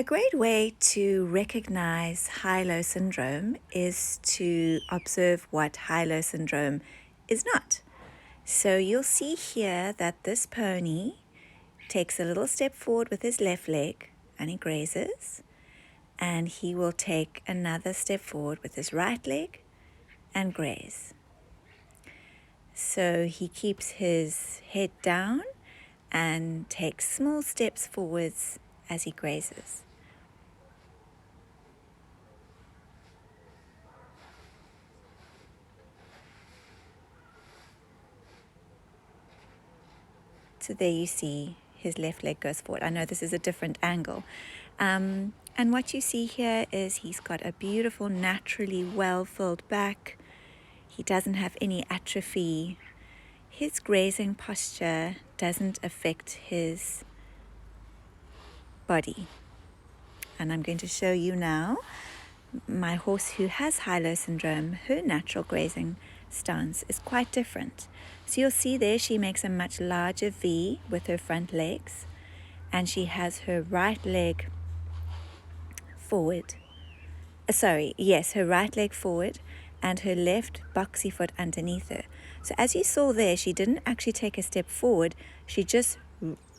A great way to recognize high-low syndrome is to observe what high-low syndrome is not. So you'll see here that this pony takes a little step forward with his left leg and he grazes, and he will take another step forward with his right leg and graze. So he keeps his head down and takes small steps forwards as he grazes. So there you see his left leg goes forward. I know this is a different angle. And what you see here is he's got a beautiful, naturally well-filled back. He doesn't have any atrophy. His grazing posture doesn't affect his body. And I'm going to show you now my horse who has high-low syndrome. Her natural grazing stance is quite different. So you'll see there she makes a much larger V with her front legs, and she has her right leg forward. Her right leg forward and her left boxy foot underneath her. So as you saw there, she didn't actually take a step forward. She just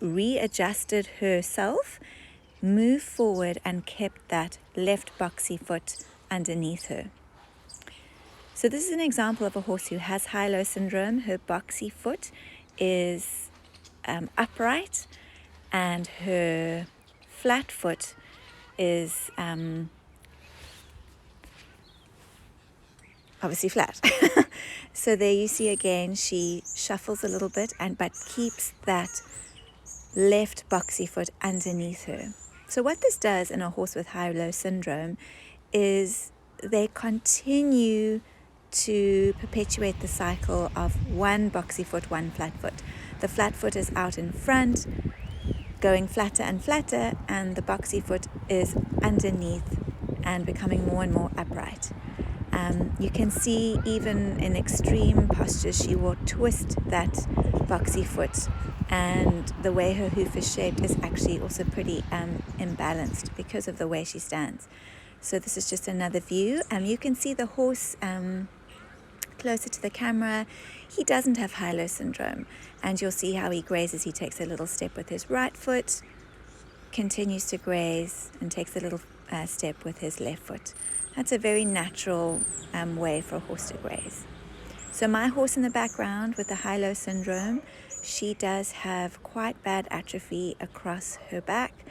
readjusted herself, moved forward, and kept that left boxy foot underneath her. So this is an example of a horse who has high-low syndrome. Her boxy foot is upright, and her flat foot is obviously flat. So there you see again, she shuffles a little bit but keeps that left boxy foot underneath her. So what this does in a horse with high-low syndrome is they continue to perpetuate the cycle of one boxy foot, one flat foot. The flat foot is out in front, going flatter and flatter, and the boxy foot is underneath and becoming more and more upright. You can see even in extreme postures she will twist that boxy foot, and the way her hoof is shaped is actually also pretty imbalanced because of the way she stands. So this is just another view. You can see the horse closer to the camera. He doesn't have high-low syndrome, and you'll see how he grazes. He takes a little step with his right foot, continues to graze, and takes a little step with his left foot. That's a very natural way for a horse to graze. So my horse in the background with the high-low syndrome, she does have quite bad atrophy across her back,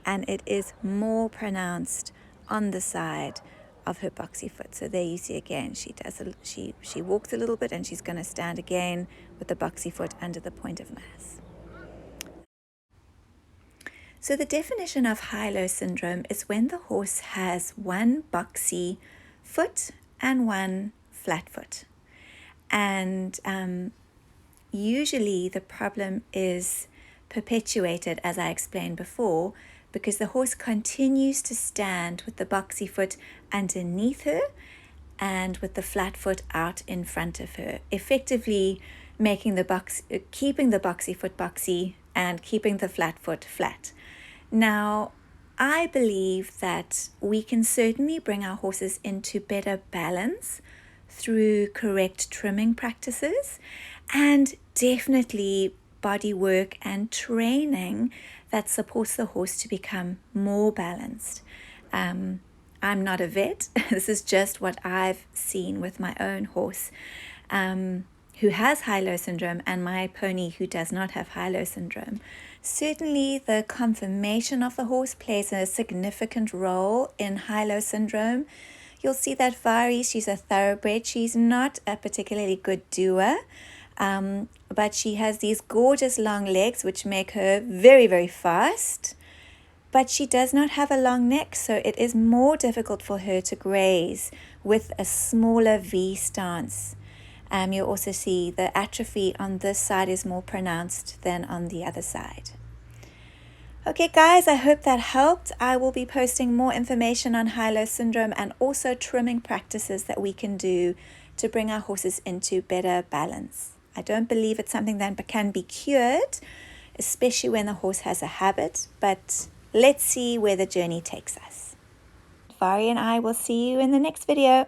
and it is more pronounced on the side of her boxy foot. So there you see again, she walks a little bit, and she's going to stand again with the boxy foot under the point of mass. So the definition of high-low syndrome is when the horse has one boxy foot and one flat foot. And usually the problem is perpetuated, as I explained before, because the horse continues to stand with the boxy foot underneath her and with the flat foot out in front of her, effectively keeping the boxy foot boxy and keeping the flat foot flat. Now, I believe that we can certainly bring our horses into better balance through correct trimming practices, and definitely body work and training that supports the horse to become more balanced. I'm not a vet. This is just what I've seen with my own horse who has high-low syndrome and my pony who does not have high-low syndrome. Certainly the conformation of the horse plays a significant role in high-low syndrome. You'll see that Vari, she's a thoroughbred. She's not a particularly good doer, but she has these gorgeous long legs which make her very, very fast. But she does not have a long neck, so it is more difficult for her to graze with a smaller V stance. You'll also see the atrophy on this side is more pronounced than on the other side. Okay guys, I hope that helped. I will be posting more information on high-low syndrome and also trimming practices that we can do to bring our horses into better balance. I don't believe it's something that can be cured, especially when the horse has a habit, but let's see where the journey takes us. Vari and I will see you in the next video.